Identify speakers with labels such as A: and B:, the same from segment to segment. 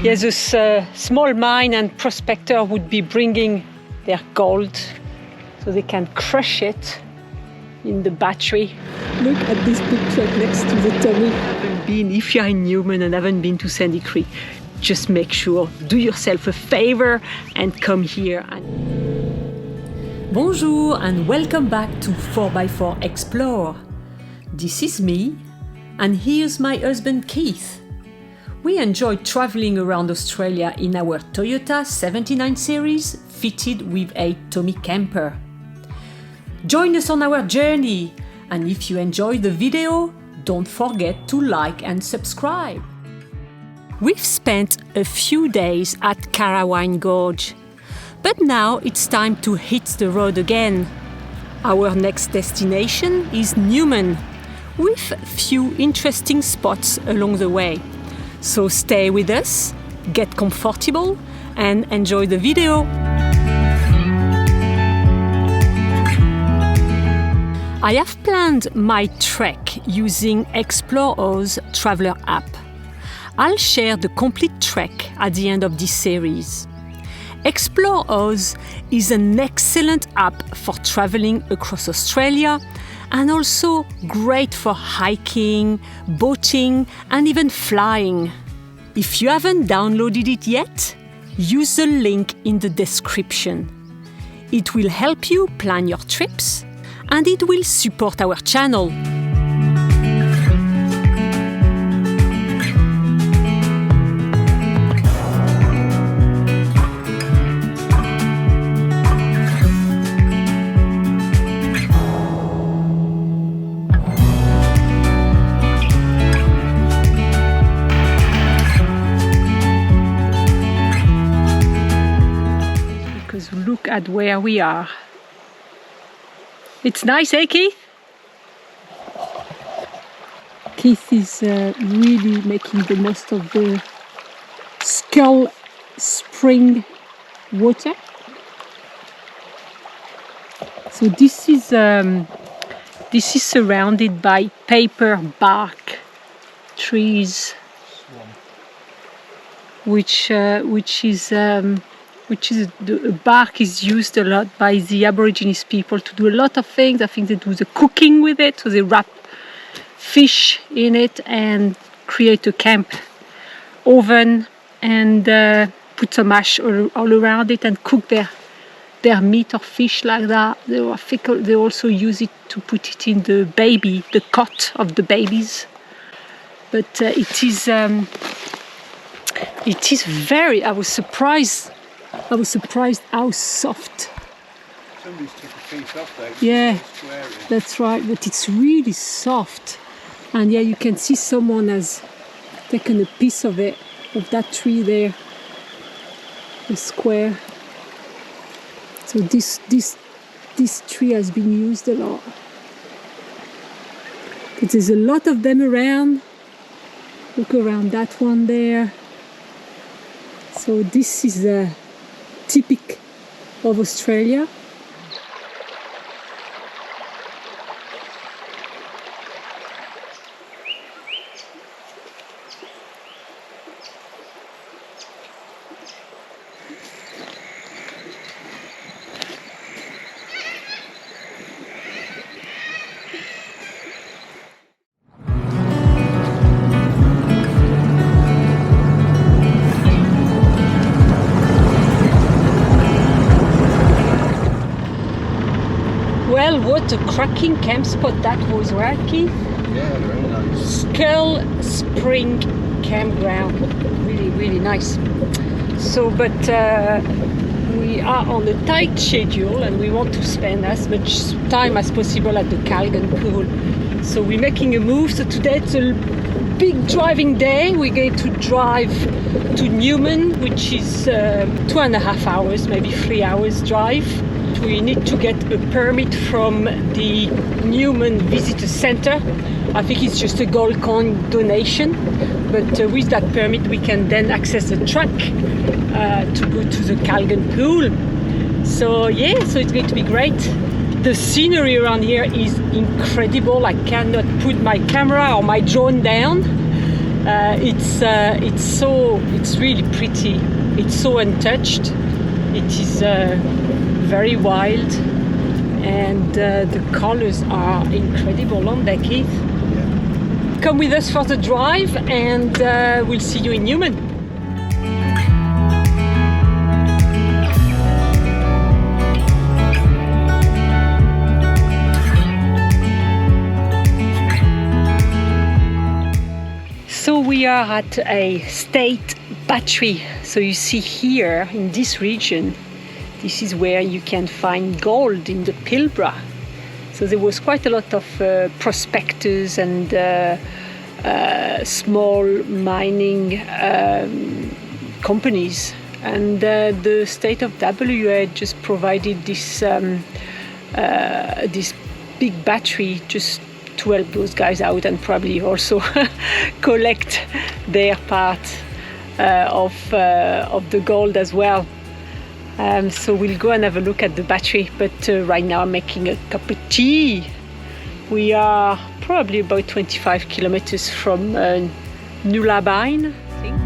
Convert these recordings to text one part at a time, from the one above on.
A: Yes, this small mine and prospector would be bringing their gold so they can crush it in the battery.
B: Look at this big truck next to the Tommy.
A: If you're in Newman and haven't been to Sandy Creek, just make sure, do yourself a favor and come here.
C: Bonjour and welcome back to 4x4 Explore. This is me, and here's my husband Keith. We enjoy traveling around Australia in our Toyota 79 series fitted with a Tommy camper. Join us on our journey, and if you enjoy the video, don't forget to like and subscribe. We've spent a few days at Carawine Gorge, but now it's time to hit the road again. Our next destination is Newman, with few interesting spots along the way. So stay with us, get comfortable, and enjoy the video. I have planned my trek using Explorer's Traveler app. I'll share the complete trek at the end of this series. Explorers is an excellent app for traveling across Australia and also great for hiking, boating and even flying. If you haven't downloaded it yet, use the link in the description. It will help you plan your trips and it will support our channel.
A: Look at where we are. It's nice, eh, Keith?
B: Keith is really making the most of the Skull Spring water.
A: So this is surrounded by paperbark trees, which the bark is used a lot by the Aborigines people to do a lot of things. I think they do the cooking with it, so they wrap fish in it and create a camp oven and put some ash all around it and cook their meat or fish like that. They also use it to put it in the cot of the babies. But it is very. I was surprised how soft.
D: Somebody's took a piece off there.
B: Yeah, that's right, but it's really soft. And yeah, you can see someone has taken a piece of it, of that tree there, the square. So this tree has been used a lot. But there's a lot of them around. Look around that one there. So this is typical of Australia.
A: Well, what a cracking camp spot that was, right, Keith?
D: Yeah, very nice.
A: Skull Spring Campground. Really, really nice. So, but we are on a tight schedule and we want to spend as much time as possible at the Kalgan Pool. So we're making a move. So today it's a big driving day. We're going to drive to Newman, which is 2.5 hours, maybe 3 hours drive. We need to get a permit from the Newman Visitor Center. I think it's just a gold coin donation, but with that permit we can then access the truck to go to the Kalgan Pool. So yeah, so it's going to be great. The scenery around here is incredible. I cannot put my camera or my drone down. It's really pretty. It's so untouched. It is very wild, and the colors are incredible on that, Keith.
D: Yeah.
A: Come with us for the drive, and we'll see you in Newman. So we are at a state battery. So you see here in this region, this is where you can find gold in the Pilbara. So there was quite a lot of prospectors and small mining companies. And the state of WA just provided this this big battery just to help those guys out, and probably also collect their part of the gold as well. So we'll go and have a look at the battery, but right now I'm making a cup of tea. We are probably about 25 kilometers from Nullagine, I think.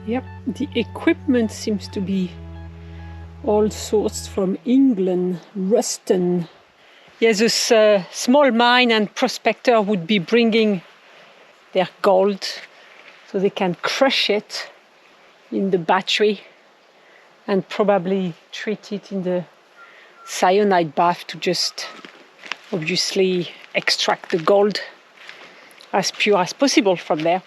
A: Yep, the equipment seems to be all sourced from England, Ruston. Yes, this small mine and prospector would be bringing their gold so they can crush it in the battery and probably treat it in the cyanide bath to just obviously extract the gold as pure as possible from there.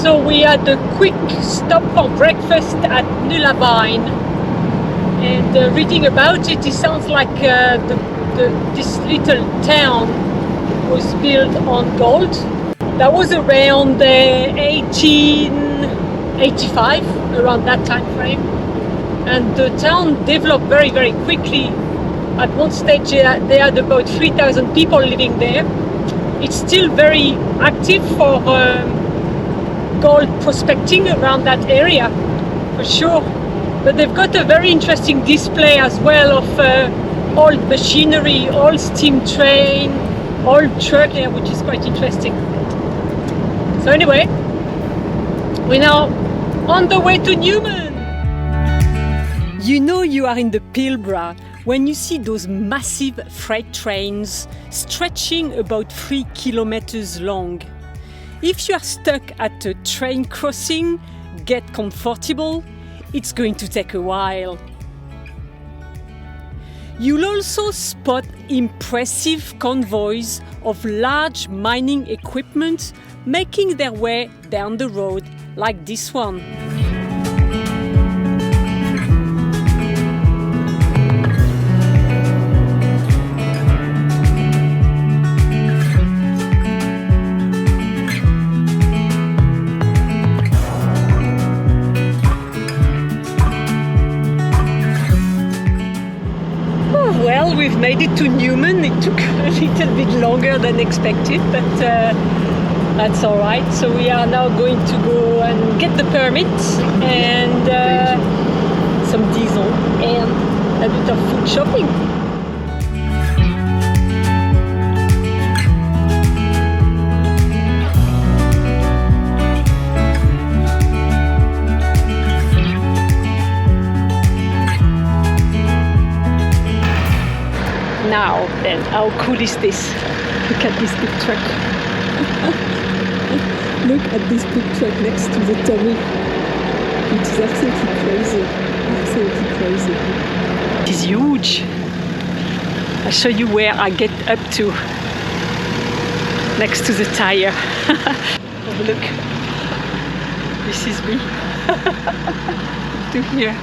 A: So we had a quick stop for breakfast at Nullagine, and reading about it, it sounds like this little town was built on gold. That was around 1885, around that time frame, and the town developed very, very quickly. At one stage they had about 3,000 people living there. It's still very active for gold prospecting around that area, for sure. But they've got a very interesting display as well of old machinery, old steam train, old truck there, which is quite interesting. So anyway, we're now on the way to Newman. You know you are in the Pilbara when you see those massive freight trains stretching about 3 kilometers long. If you are stuck at a train crossing, get comfortable, it's going to take a while. You'll also spot impressive convoys of large mining equipment making their way down the road, like this one. Well, we've made it to Newman. It took a little bit longer than expected, but that's all right. So we are now going to go and get the permits and some diesel and a bit of food shopping. Now then, how cool is this? Look at this big truck. Look at this big truck next to the tummy. It is absolutely crazy. Absolutely crazy. It is huge. I'll show you where I get up to. Next to the tire. Have a look. This is me. To here.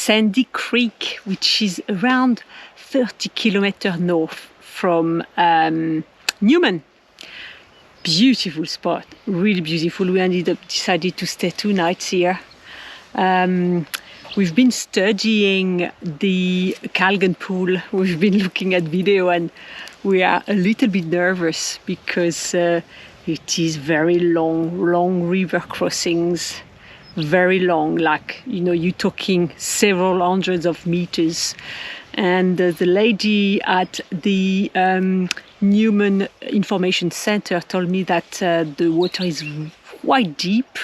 A: Sandy Creek, which is around 30 kilometers north from Newman. Beautiful spot, really beautiful. We decided to stay 2 nights here. We've been studying the Kalgan Pool. We've been looking at video and we are a little bit nervous because it is very long river crossings, very long, like, you know, you're talking several hundreds of meters. And the lady at the Newman Information Center told me that the water is quite deep.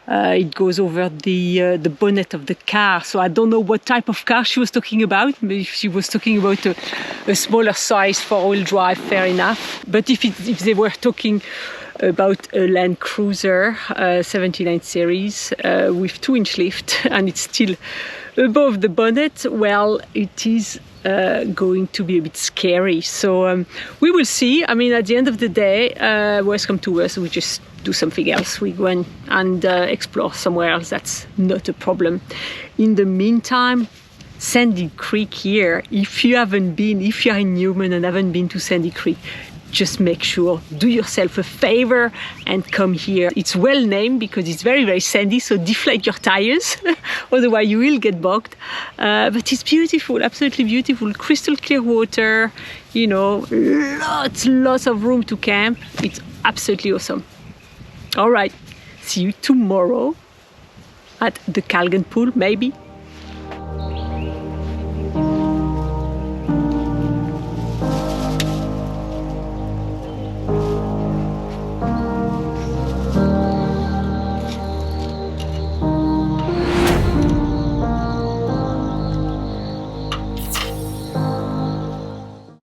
A: It goes over the bonnet of the car. So I don't know what type of car she was talking about. Maybe if she was talking about a smaller size 4-wheel drive, fair enough. But if they were talking about a Landcruiser 79 series with 2-inch lift and it's still above the bonnet, well, it is going to be a bit scary. So we will see. I mean, at the end of the day, worst come to worst, we just do something else. We go and explore somewhere else. That's not a problem. In the meantime, Sandy Creek here, if you are in Newman and haven't been to Sandy Creek, just make sure, do yourself a favor and come here. It's well named because it's very, very sandy, so deflate your tires, otherwise you will get bogged. But it's beautiful, absolutely beautiful. Crystal clear water, you know, lots of room to camp. It's absolutely awesome. All right, see you tomorrow at the Kalgan Pool, maybe.